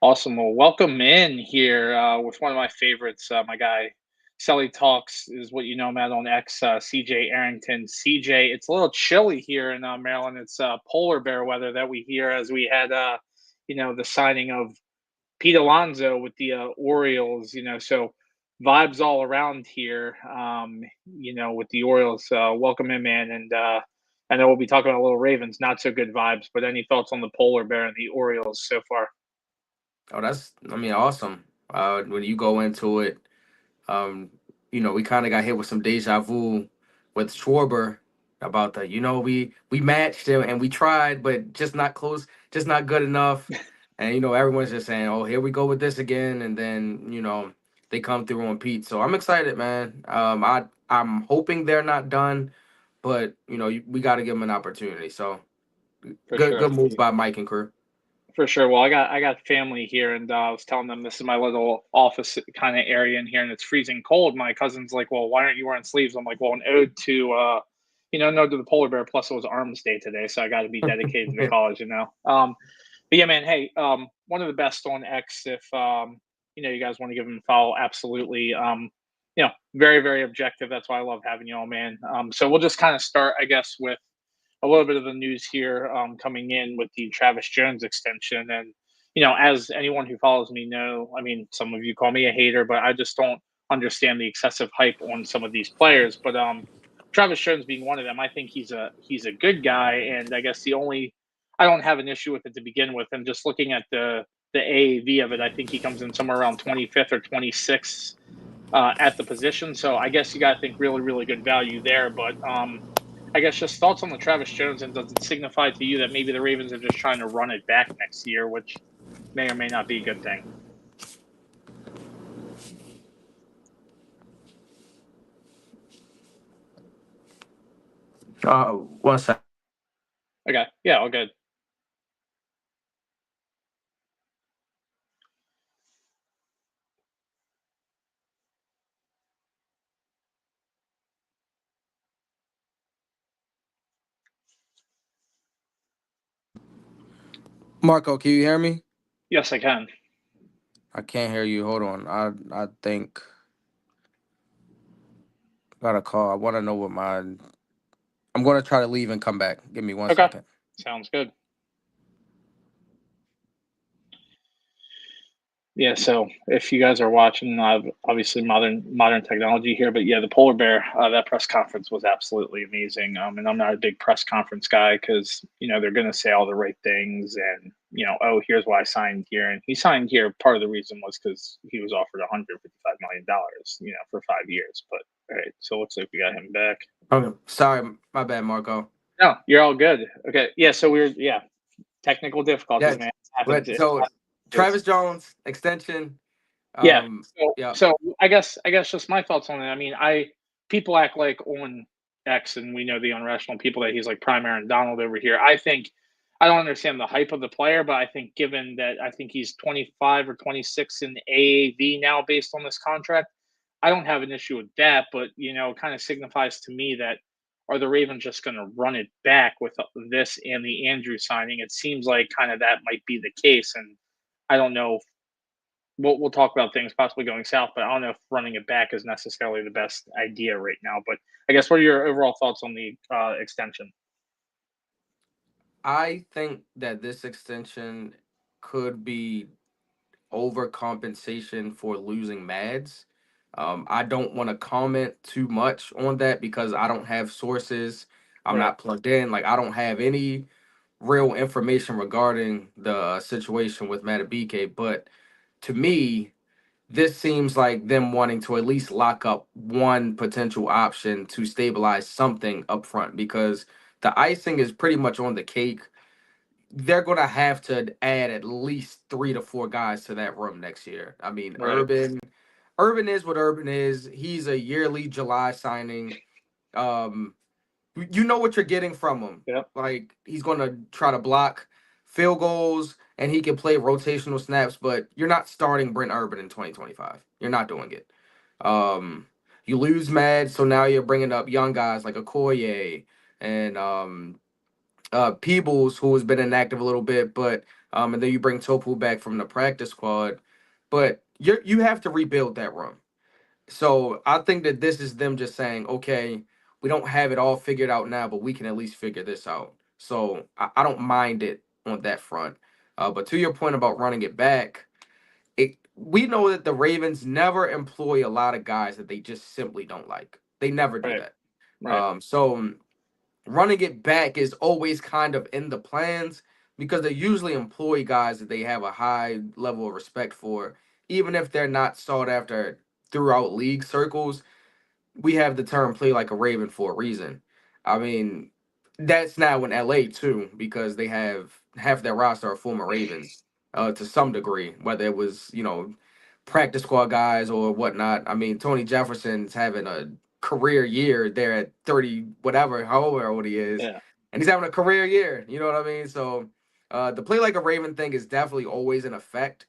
Awesome. Well, welcome in here with one of my favorites. My guy, Selly Talks, is what you know him at on X, CJ Arrington. CJ, it's a little chilly here in Maryland. It's polar bear weather that we hear as we had, the signing of Pete Alonso with the Orioles, so vibes all around here, with the Orioles. Welcome in, man. And I know we'll be talking about a little Ravens, not so good vibes, but any thoughts on the polar bear and the Orioles so far? Oh, awesome. When you go into it, um, we kind of got hit with some deja vu with Schwarber about that. We matched him and we tried, but just not close, just not good enough. And everyone's just saying, "Oh, here we go with this again." And then they come through on Pete. So I'm excited, man. I'm hoping they're not done, but we got to give them an opportunity. So For sure. good move by Mike and crew. For sure. Well, I got family here, and I was telling them this is my little office kind of area in here, and it's freezing cold. My cousin's like, "Well, why aren't you wearing sleeves?" I'm like, "Well, an ode to an ode to the polar bear. Plus, it was Arms Day today, so I got to be dedicated to the cause." But yeah, man. Hey, one of the best on X. If you guys want to give him a follow, absolutely. Very very objective. That's why I love having you all, man. So we'll just kind of start, I guess, with a little bit of the news here coming in with the Travis Jones extension. And, as anyone who follows me know, I mean, some of you call me a hater, but I just don't understand the excessive hype on some of these players. But Travis Jones being one of them, I think he's a good guy. And I guess I don't have an issue with it to begin with. And just looking at the AAV of it, I think he comes in somewhere around 25th or 26th at the position. So I guess you got to think really, really good value there. But I guess just thoughts on the Travis Jones, and does it signify to you that maybe the Ravens are just trying to run it back next year, which may or may not be a good thing? One second. Okay, yeah, all good. Marco, can you hear me? Yes, I can. I can't hear you. Hold on. I think got a call. I want to know what my. I'm going to try to leave and come back. Give me one Okay, second. sounds good. Yeah, so if you guys are watching, obviously modern technology here, but yeah, the polar bear, that press conference was absolutely amazing. And I'm not a big press conference guy because they're going to say all the right things, and oh, here's why I signed here, and he signed here. Part of the reason was because he was offered 155 million dollars, for 5 years. But all right, so it looks like we got him back. Okay. Sorry, my bad, Marco. No, you're all good. Okay, yeah. So technical difficulties, Yeah, man. It happens. but It so happens. Travis Jones extension. Yeah. Um, So yeah. so I guess just my thoughts on it. I mean, I people act like on X, and we know the unrational people that he's like prime Aaron Donald over here. I don't understand the hype of the player, but I think given that I think he's 25 or 26 in AAV now based on this contract, I don't have an issue with that. But it kind of signifies to me that are the Ravens just going to run it back with this and the Andrew signing? It seems like kind of that might be the case, and I don't know, we'll talk about things possibly going south, but I don't know if running it back is necessarily the best idea right now. But I guess what are your overall thoughts on the extension? I think that this extension could be overcompensation for losing Mads. I don't want to comment too much on that because I don't have sources. I'm Right. not plugged in. Like I don't have any real information regarding the situation with Matabike. But to me, this seems like them wanting to at least lock up one potential option to stabilize something up front because the icing is pretty much on the cake. They're gonna have to add at least 3 to 4 guys to that room next year. I mean, Right. Urban is what Urban is. He's a yearly July signing. Um, you know what you're getting from him. Yep. Like he's gonna try to block field goals and he can play rotational snaps, but you're not starting Brent Urban in 2025. You're not doing it. Um, you lose Mad, so now you're bringing up young guys like Okoye and Peebles, who has been inactive a little bit, but And then you bring Topu back from the practice squad, but you have to rebuild that room. So I think that this is them just saying, okay, we don't have it all figured out now, but we can at least figure this out. So I don't mind it on that front. But to your point about running it back, we know that the Ravens never employ a lot of guys that they just simply don't like. They never do Right. that. Right. So running it back is always kind of in the plans because they usually employ guys that they have a high level of respect for, even if they're not sought after throughout league circles. We have the term "play like a Raven" for a reason. I mean, that's now in LA too because they have half their roster are former Ravens, to some degree, whether it was practice squad guys or whatnot. I mean, Tony Jefferson's having a career year there at 30, whatever, however old he is, Yeah. and he's having a career year. You know what I mean? So the play like a Raven thing is definitely always in effect.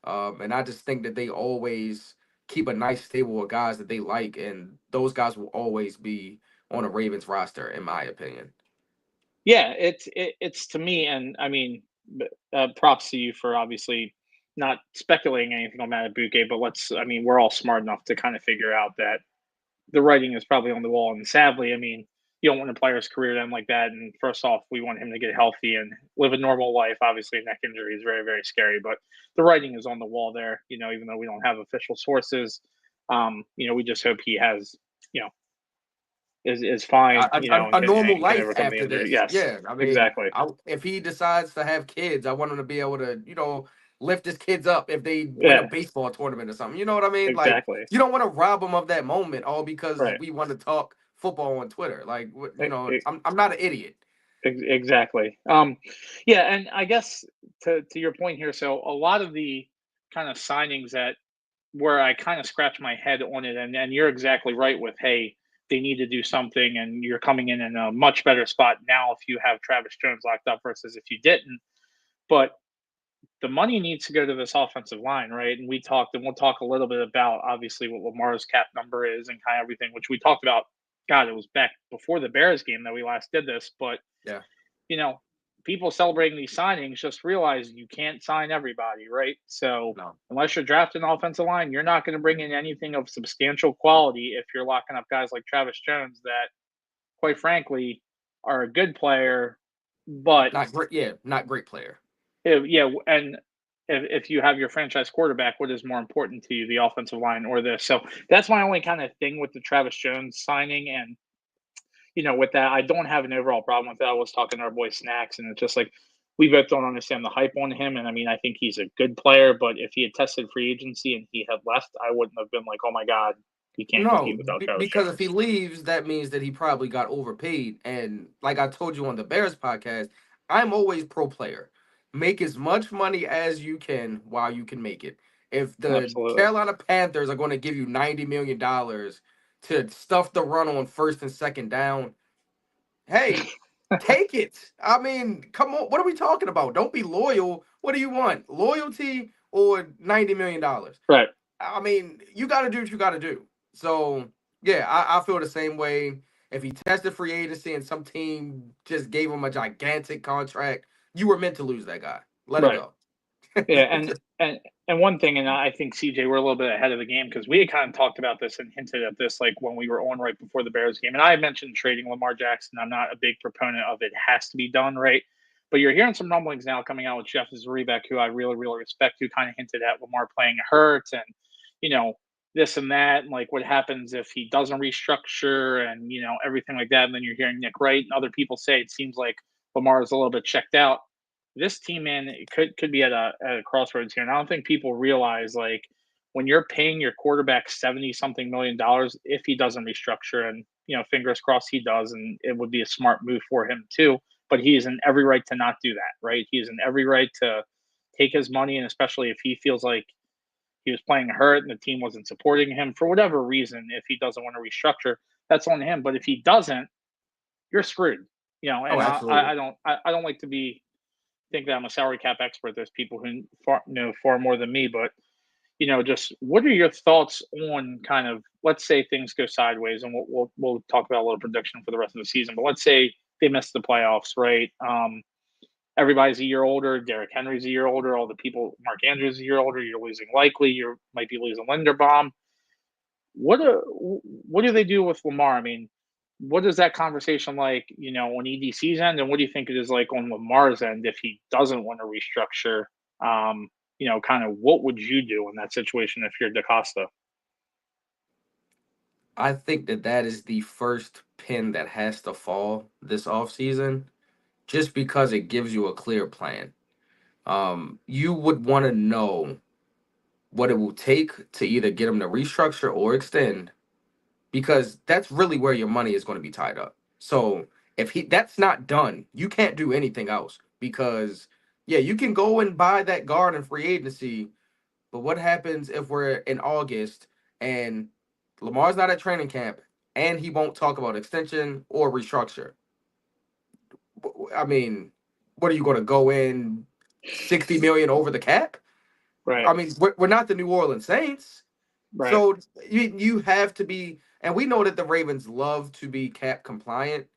And I just think that they always keep a nice stable of guys that they like, and those guys will always be on a Ravens roster, in my opinion. Yeah, it's to me, and I mean, props to you for obviously not speculating anything on Matt Buke, but I mean, we're all smart enough to kind of figure out that the writing is probably on the wall. And sadly, I mean, you don't want a player's career to end like that. And first off, we want him to get healthy and live a normal life. Obviously, neck injury is very, very scary, but the writing is on the wall there. Even though we don't have official sources, we just hope he has, you know, is fine, A normal and can life overcome the after injury. this. Yes, Yeah, I mean, exactly, if he decides to have kids, I want him to be able to, lift his kids up if they win a yeah, baseball tournament or something. You know what I mean? Like, exactly, you don't want to rob them of that moment all because right. we want to talk football on Twitter. Like, E- e- I'm not an idiot. Exactly. Yeah, and I guess to your point here, so a lot of the kind of signings that where I kind of scratch my head on it, and you're exactly right with, hey, they need to do something, and you're coming in a much better spot now if you have Travis Jones locked up versus if you didn't. But the money needs to go to this offensive line, right? And we talked, and we'll talk a little bit about obviously what Lamar's cap number is and kind of everything, which we talked about. God, it was back before the Bears game that we last did this, but Yeah. you know, people celebrating these signings just realize you can't sign everybody, right? So No. unless you're drafting an offensive line, you're not going to bring in anything of substantial quality if you're locking up guys like Travis Jones that, quite frankly, are a good player, but Not great. Yeah, not great player. yeah, and if you have your franchise quarterback, what is more important to you, the offensive line or this? So that's my only kind of thing with the Travis Jones signing, and with that, I don't have an overall problem with that. I was talking to our boy Snacks, and it's just like we both don't understand the hype on him. And I mean, I think he's a good player, but if he had tested free agency and he had left, I wouldn't have been like, oh my God, he can't No, compete without Travis because if he Jones. leaves, that means that he probably got overpaid. And like I told you on the Bears podcast, I'm always pro player. Make as much money as you can while you can make it. If the Absolutely. Carolina Panthers are going to give you $90 million to stuff the run on first and second down, hey, take it. I mean, come on. What are we talking about? Don't be loyal. What do you want? Loyalty or $90 million? Right. I mean, you got to do what you got to do. So, yeah, I feel the same way. If he tested free agency and some team just gave him a gigantic contract, you were meant to lose that guy. Let it Right. go. Yeah, and one thing, and I think CJ, we're a little bit ahead of the game because we had kind of talked about this and hinted at this like when we were on right before the Bears game. And I mentioned trading Lamar Jackson. I'm not a big proponent of it has to be done, right? But you're hearing some rumblings now coming out with Jeff Zrebeck, who I really, really respect, who kind of hinted at Lamar playing hurt and, you know, this and that, and like what happens if he doesn't restructure and, everything like that. And then you're hearing Nick Wright and other people say it seems like Lamar is a little bit checked out. This team, man, it could be at a crossroads here. And I don't think people realize like when you're paying your quarterback 70 something $1 million, if he doesn't restructure, and fingers crossed he does, and it would be a smart move for him too. But he is in every right to not do that, right? He is in every right to take his money, and especially if he feels like he was playing hurt and the team wasn't supporting him for whatever reason, if he doesn't want to restructure, that's on him. But if he doesn't, you're screwed. Oh, And absolutely. I don't like to be think that I'm a salary cap expert. There's people who know far more than me, but just what are your thoughts on kind of let's say things go sideways, and we'll talk about a little prediction for the rest of the season. But let's say they miss the playoffs, right? everybody's a year older. Derrick Henry's a year older. All the people, Mark Andrews is a year older. You're losing Likely. You might be losing Linderbaum. What do they do with Lamar? I mean, what is that conversation like, on EDC's end, and what do you think it is like on Lamar's end if he doesn't want to restructure? Kind of what would you do in that situation if you're DaCosta? I think that is the first pin that has to fall this offseason, just because it gives you a clear plan. You would want to know what it will take to either get him to restructure or extend, because that's really where your money is going to be tied up. So if he that's not done, you can't do anything else, because yeah, you can go and buy that guard in free agency, but what happens if we're in August and Lamar's not at training camp and he won't talk about extension or restructure? I mean, what are you going to go in 60 million over the cap? Right, I mean, we're not the New Orleans Saints. right, So you have to be, and we know that the Ravens love to be cap compliant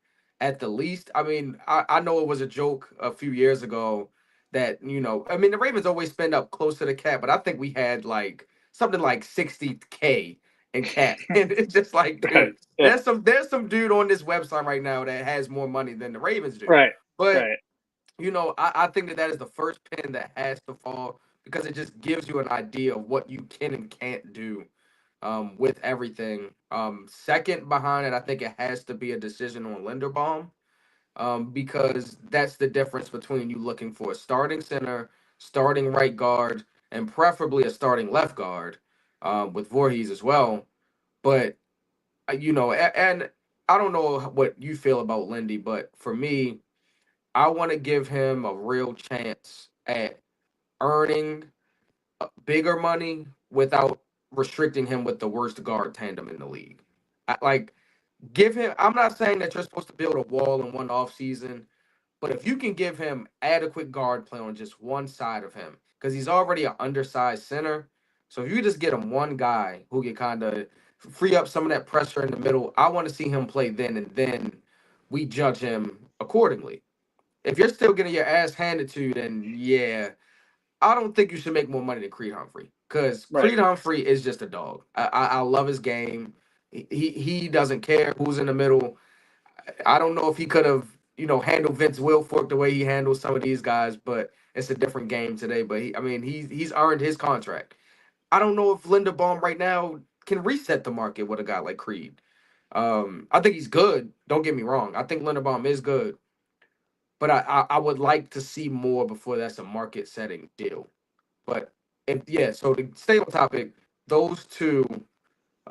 at the least. I mean, I know it was a joke a few years ago that, I mean, the Ravens always spend up close to the cap, but I think we had like something like 60K in cap. And it's just like, right, dude, yeah, there's some dude on this website right now that has more money than the Ravens do. right, But right. I think that is the first pin that has to fall, because it just gives you an idea of what you can and can't do with everything. Second behind it, I think it has to be a decision on Linderbaum, because that's the difference between you looking for a starting center, starting right guard, and preferably a starting left guard, with Voorhees as well. But, and I don't know what you feel about Lindy, but for me, I want to give him a real chance at earning bigger money without restricting him with the worst guard tandem in the league. Like, give him. I'm not saying that you're supposed to build a wall in one off season, but if you can give him adequate guard play on just one side of him, because he's already an undersized center. So if you just get him one guy who can kind of free up some of that pressure in the middle, I want to see him play then, and then we judge him accordingly. If you're still getting your ass handed to you, then yeah, I don't think you should make more money than Creed Humphrey, because Right. Creed Humphrey is just a dog. I love his game. He doesn't care who's in the middle. I don't know if he could have handled Vince Wilfork the way he handles some of these guys, but it's a different game today. But I mean, he's earned his contract. I don't know if Linderbaum right now can reset the market with a guy like Creed. I think he's good. Don't get me wrong. I think Linderbaum is good, but I would like to see more before that's a market setting deal. But and yeah, so to stay on topic, those two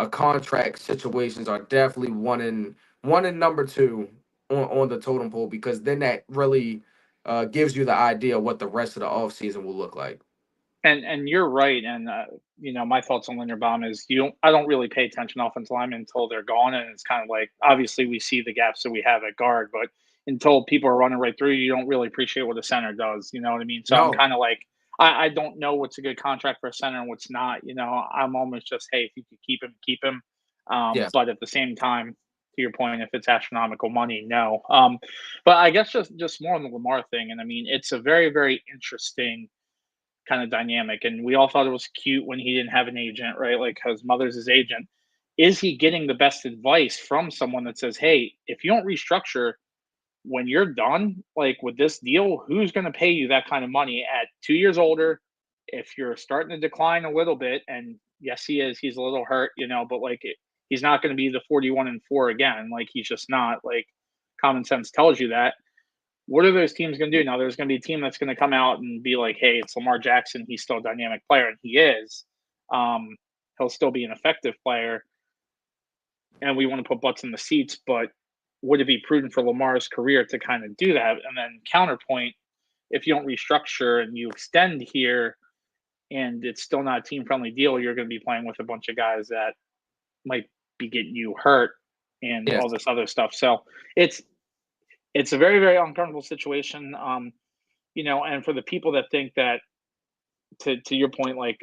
contract situations are definitely one and number two on the totem pole, because then that really gives you the idea of what the rest of the offseason will look like. And you're right. And my thoughts on Linderbaum is I don't really pay attention to offensive linemen until they're gone, and it's kind of like obviously we see the gaps that we have at guard, but until people are running right through you, don't really appreciate what a center does. You know what I mean? So I'm No, kind of like I don't know what's a good contract for a center and what's not. I'm almost just, hey, if you could keep him, keep him. yeah, But at the same time, to your point, if it's astronomical money, no. But I guess just more on the Lamar thing, and I mean it's a very very interesting kind of dynamic. And we all thought it was cute when he didn't have an agent, right? Like, his mother's his agent. Is he getting the best advice from someone that says, hey, if you don't restructure when you're done, like with this deal, who's going to pay you that kind of money at 2 years older? If you're starting to decline a little bit, and yes, he is, he's a little hurt, but like he's not going to be the 41-4 again. Like, he's just not. Like, common sense tells you that. What are those teams going to do? Now, there's going to be a team that's going to come out and be like, hey, it's Lamar Jackson. He's still a dynamic player, and he is. Um, he'll still be an effective player, and we want to put butts in the seats. But would it be prudent for Lamar's career to kind of do that? And then counterpoint, if you don't restructure and you extend here and it's still not a team friendly deal, you're going to be playing with a bunch of guys that might be getting you hurt and yes, all this other stuff. So it's a very, very uncomfortable situation. And for the people that think that, to your point, like,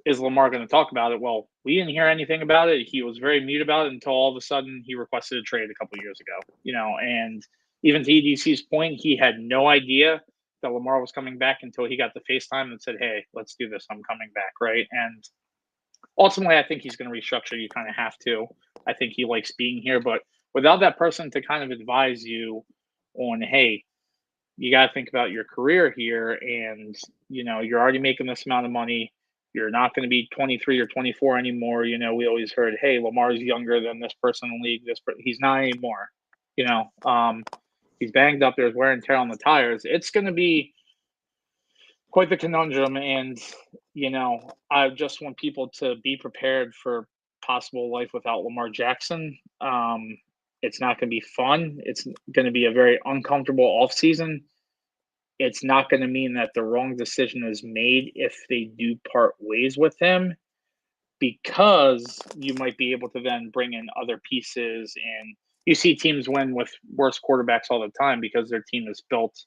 is Lamar going to talk about it? Well, we didn't hear anything about it. He was very mute about it until all of a sudden he requested a trade a couple years ago. And even to EDC's point, he had no idea that Lamar was coming back until he got the FaceTime and said, "Hey, let's do this. I'm coming back." Right. And ultimately, I think he's going to restructure. You kind of have to. I think he likes being here, but without that person to kind of advise you on, hey, you got to think about your career here, and you're already making this amount of money. You're not going to be 23 or 24 anymore. We always heard, hey, Lamar's younger than this person in the league. He's not anymore. He's banged up. There's wear and tear on the tires. It's going to be quite the conundrum, and I just want people to be prepared for possible life without Lamar Jackson. It's not going to be fun. It's going to be a very uncomfortable offseason. It's not going to mean that the wrong decision is made if they do part ways with him, because you might be able to then bring in other pieces. And you see teams win with worse quarterbacks all the time because their team is built,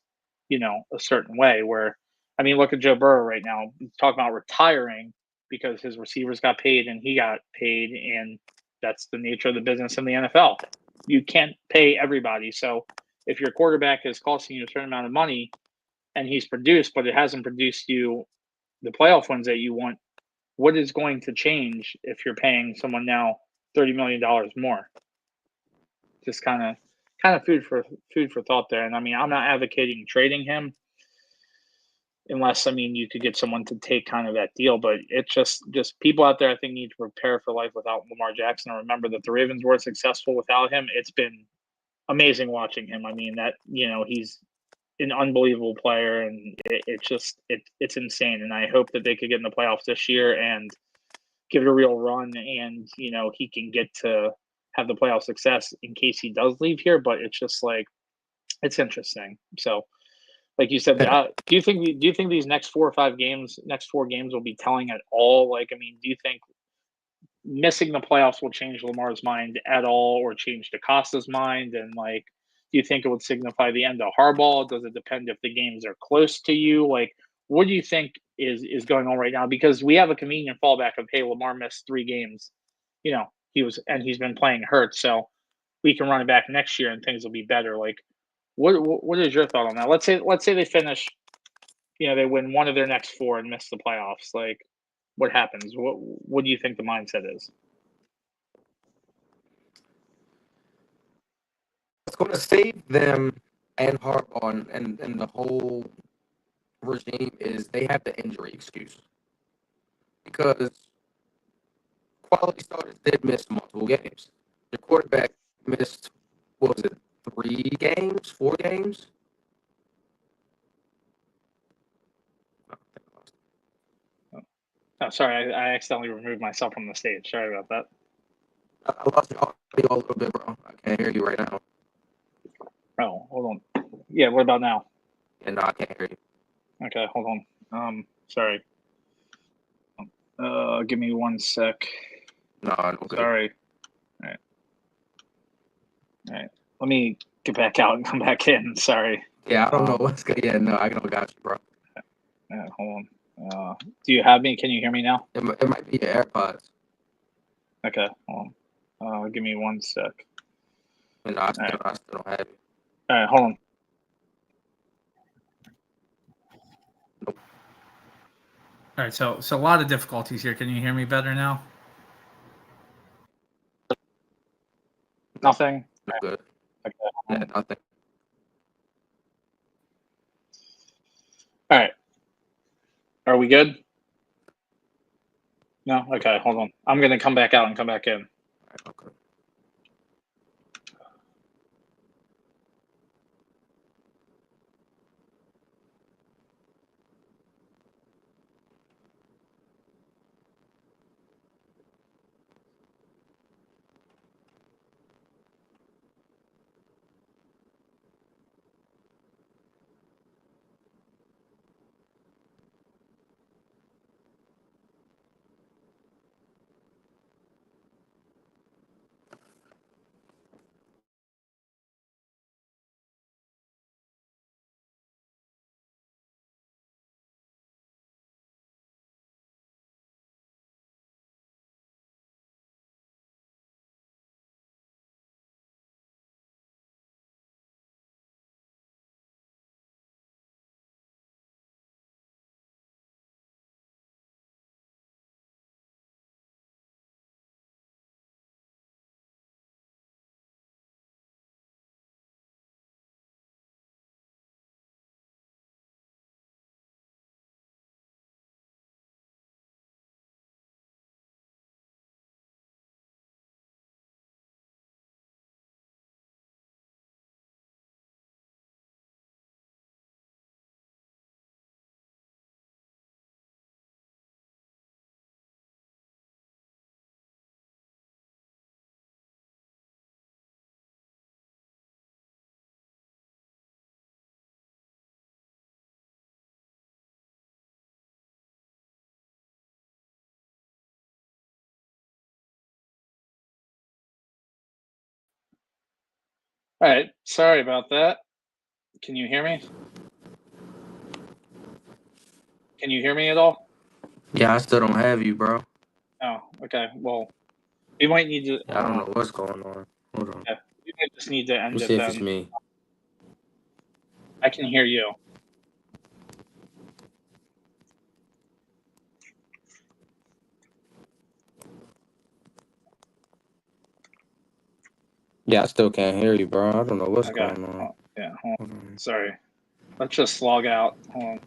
a certain way. Where, I mean, look at Joe Burrow right now. He's talking about retiring because his receivers got paid and he got paid, and that's the nature of the business in the NFL. You can't pay everybody. So if your quarterback is costing you a certain amount of money and he's produced, but it hasn't produced you the playoff wins that you want, what is going to change if you're paying someone now $30 million more? Just kind of food for thought there. And I mean, I'm not advocating trading him unless, I mean, you could get someone to take kind of that deal, but it's just people out there, I think, need to prepare for life without Lamar Jackson. And remember that the Ravens were successful without him. It's been amazing watching him. I mean, that, he's an unbelievable player, and it's insane. And I hope that they could get in the playoffs this year and give it a real run, and he can get to have the playoff success in case he does leave here. But it's just like, it's interesting. So, like you said, do you think these next 4 games will be telling at all? Like, I mean, do you think missing the playoffs will change Lamar's mind at all, or change DaCosta's mind? And like, do you think it would signify the end of Harbaugh? Does it depend if the games are close to you? Like, what do you think is going on right now? Because we have a convenient fallback of, hey, Lamar missed 3 games. He's been playing hurt, so we can run it back next year and things will be better. Like, what is your thought on that? Let's say they finish, they win one of their next 4 and miss the playoffs. Like, what happens? What do you think the mindset is? What's going to save them and Harbaugh and the whole regime is they have the injury excuse, because quality starters did miss multiple games. The quarterback missed, what was it, 3 games, 4 games? Oh, sorry, I accidentally removed myself from the stage. Sorry about that. I lost your audio a little bit, bro. I can't hear you right now. Oh, hold on. Yeah, what about now? And no, I can't hear you. Okay, hold on. Sorry. Give me 1 sec. No, no good. Sorry. All right. Let me get back out and come back in. Sorry. Yeah, I don't know what's good. Yeah, no, I got you, bro. Hold on. Do you have me? Can you hear me now? It might be your AirPods. Okay, hold on. Give me 1 sec. No, I still don't have it. All right, hold on. Nope. All right, so a lot of difficulties here. Can you hear me better now? Nothing? No good. Okay. Yeah, nothing. All right. Are we good? No? Okay, hold on. I'm going to come back out and come back in. All right, okay. All right. Sorry about that. Can you hear me? Can you hear me at all? Yeah, I still don't have you, bro. Oh, okay. Well, we might need to. I don't know what's going on. Hold on. Yeah, we might just need to Let end me it see if it's then. me. I can hear you. Yeah, I still can't hear you, bro. I don't know what's Okay. going on. Oh, yeah. Hold on. Hold on. Sorry. Let's just log out. Hold on.